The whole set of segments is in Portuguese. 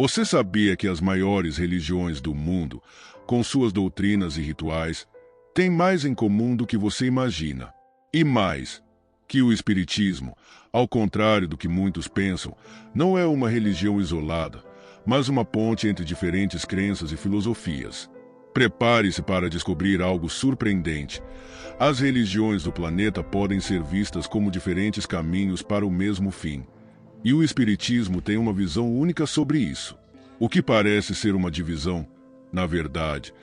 Você sabia que as maiores religiões do mundo, com suas doutrinas e rituais, têm mais em comum do que você imagina? E mais, que o Espiritismo, ao contrário do que muitos pensam, não é uma religião isolada, mas uma ponte entre diferentes crenças e filosofias. Prepare-se para descobrir algo surpreendente. As religiões do planeta podem ser vistas como diferentes caminhos para o mesmo fim. E o Espiritismo tem uma visão única sobre isso. O que parece ser uma divisão, na verdade,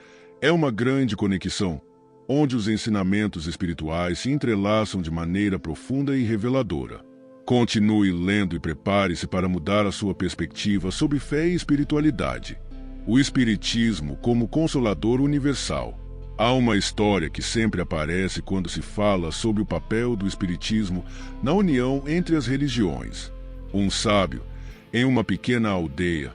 é uma grande conexão, onde os ensinamentos espirituais se entrelaçam de maneira profunda e reveladora. Continue lendo e prepare-se para mudar a sua perspectiva sobre fé e espiritualidade. O Espiritismo como Consolador Universal. Há uma história que sempre aparece quando se fala sobre o papel do Espiritismo na união entre as religiões. Um sábio, em uma pequena aldeia,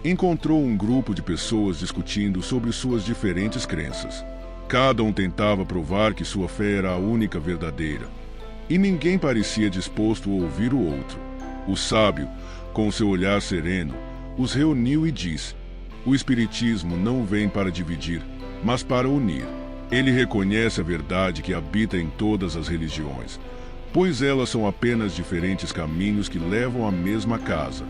encontrou um grupo de pessoas discutindo sobre suas diferentes crenças. Cada um tentava provar que sua fé era a única verdadeira, e ninguém parecia disposto a ouvir o outro. O sábio, com seu olhar sereno, os reuniu e disse: o Espiritismo não vem para dividir, mas para unir. Ele reconhece a verdade que habita em todas as religiões, pois elas são apenas diferentes caminhos que levam à mesma casa.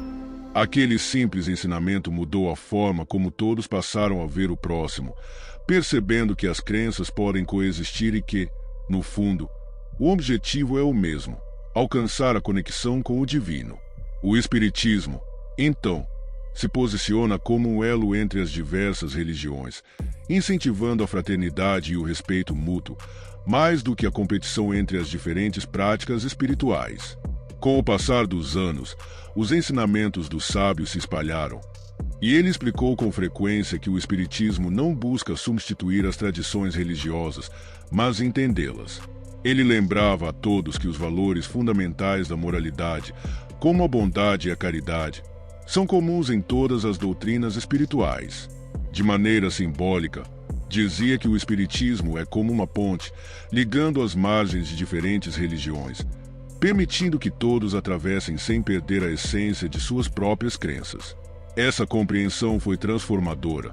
Aquele simples ensinamento mudou a forma como todos passaram a ver o próximo, percebendo que as crenças podem coexistir e que, no fundo, o objetivo é o mesmo: alcançar a conexão com o divino. O Espiritismo, então, se posiciona como um elo entre as diversas religiões, incentivando a fraternidade e o respeito mútuo, mais do que a competição entre as diferentes práticas espirituais. Com o passar dos anos, os ensinamentos dos sábios se espalharam, e ele explicou com frequência que o Espiritismo não busca substituir as tradições religiosas, mas entendê-las. Ele lembrava a todos que os valores fundamentais da moralidade, como a bondade e a caridade, são comuns em todas as doutrinas espirituais. De maneira simbólica, dizia que o Espiritismo é como uma ponte, ligando as margens de diferentes religiões, permitindo que todos atravessem sem perder a essência de suas próprias crenças. Essa compreensão foi transformadora,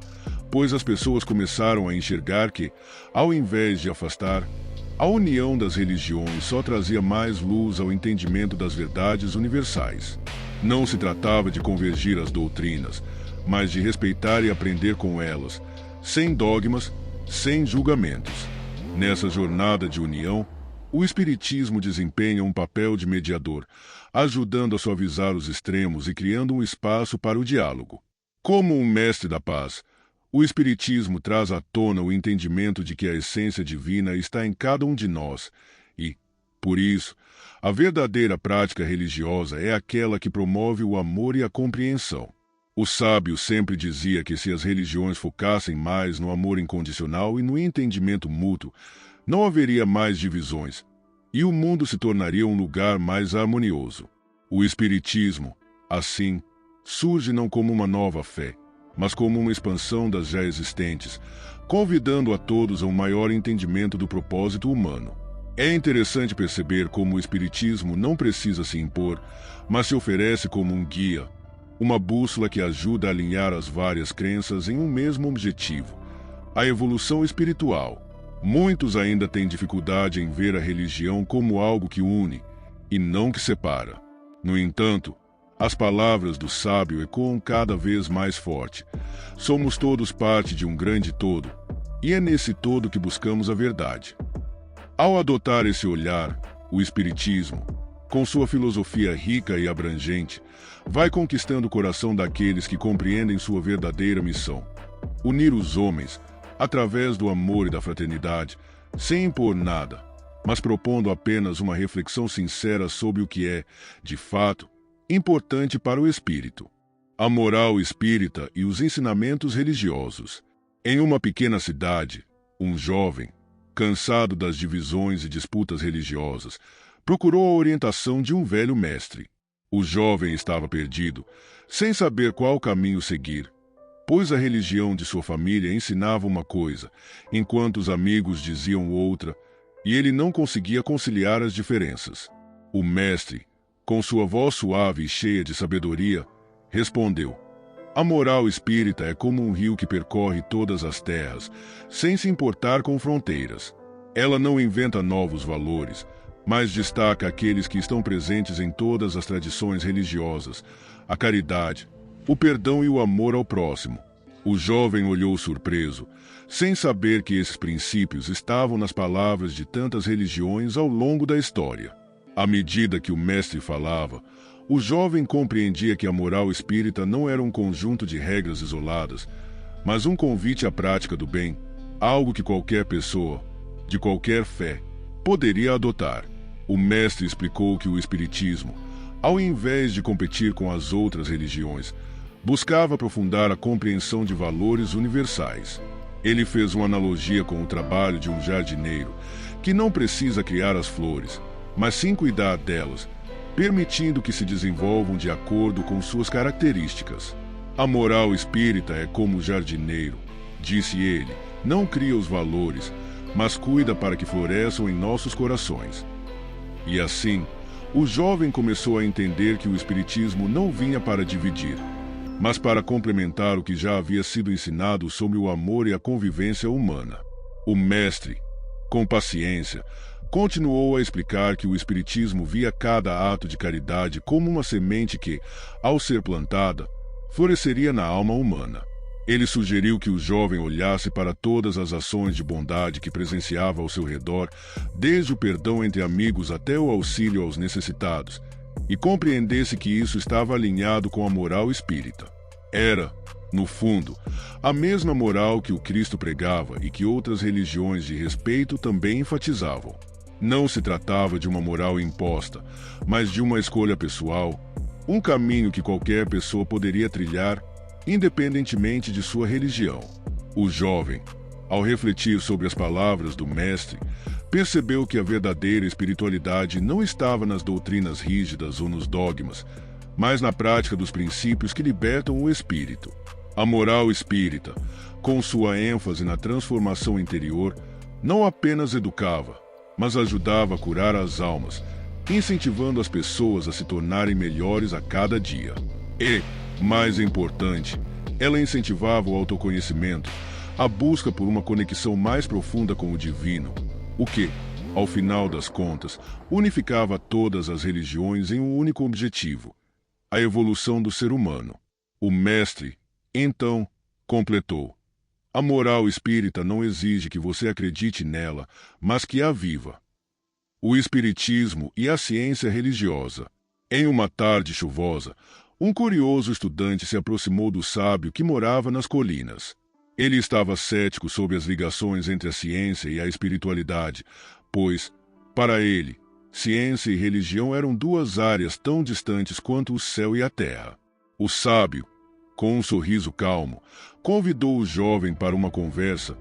pois as pessoas começaram a enxergar que, ao invés de afastar, a união das religiões só trazia mais luz ao entendimento das verdades universais. Não se tratava de convergir as doutrinas, mas de respeitar e aprender com elas, sem dogmas, sem julgamentos. Nessa jornada de união, o Espiritismo desempenha um papel de mediador, ajudando a suavizar os extremos e criando um espaço para o diálogo. Como um mestre da paz, o Espiritismo traz à tona o entendimento de que a essência divina está em cada um de nós e, por isso, a verdadeira prática religiosa é aquela que promove o amor e a compreensão. O sábio sempre dizia que se as religiões focassem mais no amor incondicional e no entendimento mútuo, não haveria mais divisões, e o mundo se tornaria um lugar mais harmonioso. O Espiritismo, assim, surge não como uma nova fé, mas como uma expansão das já existentes, convidando a todos a um maior entendimento do propósito humano. É interessante perceber como o Espiritismo não precisa se impor, mas se oferece como um guia, uma bússola que ajuda a alinhar as várias crenças em um mesmo objetivo: a evolução espiritual. Muitos ainda têm dificuldade em ver a religião como algo que une, e não que separa. No entanto, as palavras do sábio ecoam cada vez mais forte. Somos todos parte de um grande todo, e é nesse todo que buscamos a verdade. Ao adotar esse olhar, o Espiritismo, com sua filosofia rica e abrangente, vai conquistando o coração daqueles que compreendem sua verdadeira missão: unir os homens, através do amor e da fraternidade, sem impor nada, mas propondo apenas uma reflexão sincera sobre o que é, de fato, importante para o espírito. A moral espírita e os ensinamentos religiosos. Em uma pequena cidade, um jovem, cansado das divisões e disputas religiosas, procurou a orientação de um velho mestre. O jovem estava perdido, sem saber qual caminho seguir, pois a religião de sua família ensinava uma coisa, enquanto os amigos diziam outra, e ele não conseguia conciliar as diferenças. O mestre, com sua voz suave e cheia de sabedoria, respondeu: A moral espírita é como um rio que percorre todas as terras, sem se importar com fronteiras. Ela não inventa novos valores, mas destaca aqueles que estão presentes em todas as tradições religiosas: a caridade, o perdão e o amor ao próximo. O jovem olhou surpreso, sem saber que esses princípios estavam nas palavras de tantas religiões ao longo da história. À medida que o mestre falava, o jovem compreendia que a moral espírita não era um conjunto de regras isoladas, mas um convite à prática do bem, algo que qualquer pessoa, de qualquer fé, poderia adotar. O mestre explicou que o espiritismo, ao invés de competir com as outras religiões, buscava aprofundar a compreensão de valores universais. Ele fez uma analogia com o trabalho de um jardineiro, que não precisa criar as flores, mas sim cuidar delas, permitindo que se desenvolvam de acordo com suas características. A moral espírita é como o jardineiro, disse ele, não cria os valores, mas cuida para que floresçam em nossos corações. E assim, o jovem começou a entender que o espiritismo não vinha para dividir, mas para complementar o que já havia sido ensinado sobre o amor e a convivência humana. O mestre, com paciência, continuou a explicar que o espiritismo via cada ato de caridade como uma semente que, ao ser plantada, floresceria na alma humana. Ele sugeriu que o jovem olhasse para todas as ações de bondade que presenciava ao seu redor, desde o perdão entre amigos até o auxílio aos necessitados, e compreendesse que isso estava alinhado com a moral espírita. Era, no fundo, a mesma moral que o Cristo pregava e que outras religiões de respeito também enfatizavam. Não se tratava de uma moral imposta, mas de uma escolha pessoal, um caminho que qualquer pessoa poderia trilhar, independentemente de sua religião. O jovem, ao refletir sobre as palavras do mestre, percebeu que a verdadeira espiritualidade não estava nas doutrinas rígidas ou nos dogmas, mas na prática dos princípios que libertam o espírito. A moral espírita, com sua ênfase na transformação interior, não apenas educava, mas ajudava a curar as almas, incentivando as pessoas a se tornarem melhores a cada dia. E, mais importante, ela incentivava o autoconhecimento, a busca por uma conexão mais profunda com o divino, o que, ao final das contas, unificava todas as religiões em um único objetivo: a evolução do ser humano. O mestre, então, completou: a moral espírita não exige que você acredite nela, mas que a viva. O espiritismo e a ciência religiosa. Em uma tarde chuvosa, um curioso estudante se aproximou do sábio que morava nas colinas. Ele estava cético sobre as ligações entre a ciência e a espiritualidade, pois, para ele, ciência e religião eram duas áreas tão distantes quanto o céu e a terra. O sábio, com um sorriso calmo, convidou o jovem para uma conversa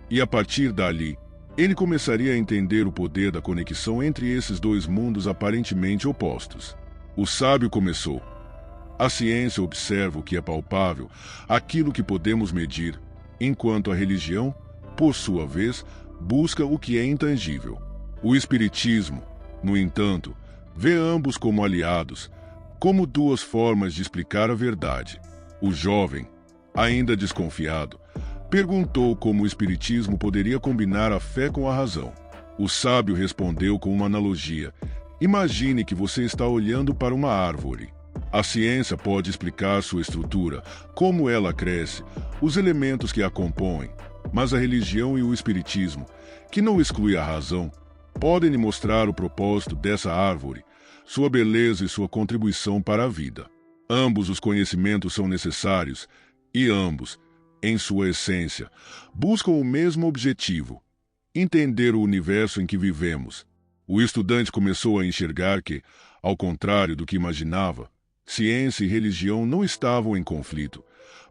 e, a partir dali, ele começaria a entender o poder da conexão entre esses dois mundos aparentemente opostos. O sábio começou: a ciência observa o que é palpável, aquilo que podemos medir, enquanto a religião, por sua vez, busca o que é intangível. O espiritismo, no entanto, vê ambos como aliados, como duas formas de explicar a verdade. O jovem, ainda desconfiado, perguntou como o espiritismo poderia combinar a fé com a razão. O sábio respondeu com uma analogia: imagine que você está olhando para uma árvore. A ciência pode explicar sua estrutura, como ela cresce, os elementos que a compõem, mas a religião e o espiritismo, que não exclui a razão, podem lhe mostrar o propósito dessa árvore, sua beleza e sua contribuição para a vida. Ambos os conhecimentos são necessários e ambos, em sua essência, buscam o mesmo objetivo: entender o universo em que vivemos. O estudante começou a enxergar que, ao contrário do que imaginava, ciência e religião não estavam em conflito,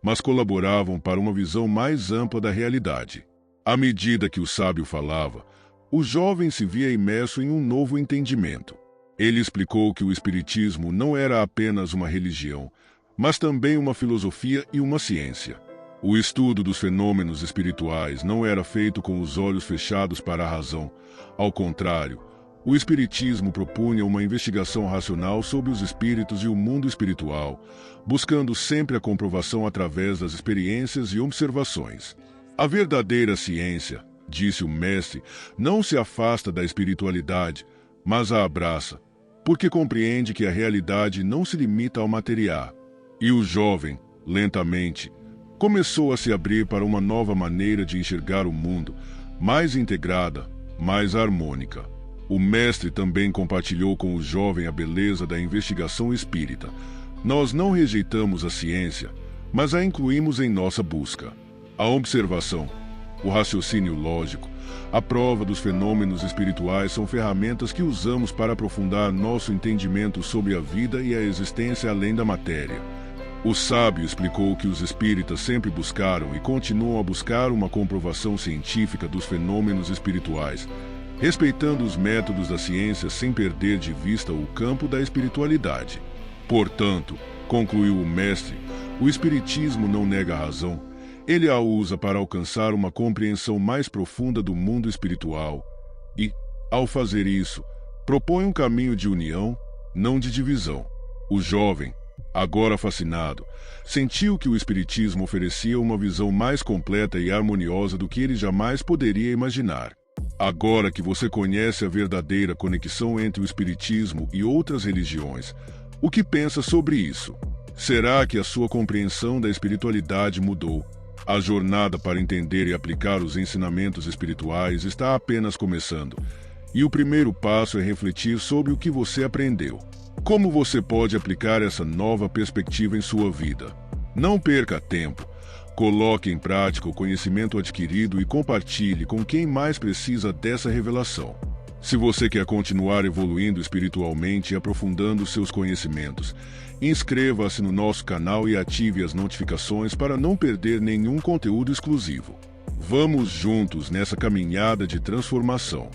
mas colaboravam para uma visão mais ampla da realidade. À medida que o sábio falava, o jovem se via imerso em um novo entendimento. Ele explicou que o espiritismo não era apenas uma religião, mas também uma filosofia e uma ciência. O estudo dos fenômenos espirituais não era feito com os olhos fechados para a razão. Ao contrário, O Espiritismo propunha uma investigação racional sobre os espíritos e o mundo espiritual, buscando sempre a comprovação através das experiências e observações. A verdadeira ciência, disse o mestre, não se afasta da espiritualidade, mas a abraça, porque compreende que a realidade não se limita ao material. E o jovem, lentamente, começou a se abrir para uma nova maneira de enxergar o mundo, mais integrada, mais harmônica. O mestre também compartilhou com o jovem a beleza da investigação espírita. Nós não rejeitamos a ciência, mas a incluímos em nossa busca. A observação, o raciocínio lógico, a prova dos fenômenos espirituais são ferramentas que usamos para aprofundar nosso entendimento sobre a vida e a existência além da matéria. O sábio explicou que os espíritas sempre buscaram e continuam a buscar uma comprovação científica dos fenômenos espirituais, respeitando os métodos da ciência sem perder de vista o campo da espiritualidade. Portanto, concluiu o mestre, o Espiritismo não nega a razão, ele a usa para alcançar uma compreensão mais profunda do mundo espiritual e, ao fazer isso, propõe um caminho de união, não de divisão. O jovem, agora fascinado, sentiu que o Espiritismo oferecia uma visão mais completa e harmoniosa do que ele jamais poderia imaginar. Agora que você conhece a verdadeira conexão entre o Espiritismo e outras religiões, o que pensa sobre isso? Será que a sua compreensão da espiritualidade mudou? A jornada para entender e aplicar os ensinamentos espirituais está apenas começando, e o primeiro passo é refletir sobre o que você aprendeu. Como você pode aplicar essa nova perspectiva em sua vida? Não perca tempo. Coloque em prática o conhecimento adquirido e compartilhe com quem mais precisa dessa revelação. Se você quer continuar evoluindo espiritualmente e aprofundando seus conhecimentos, inscreva-se no nosso canal e ative as notificações para não perder nenhum conteúdo exclusivo. Vamos juntos nessa caminhada de transformação.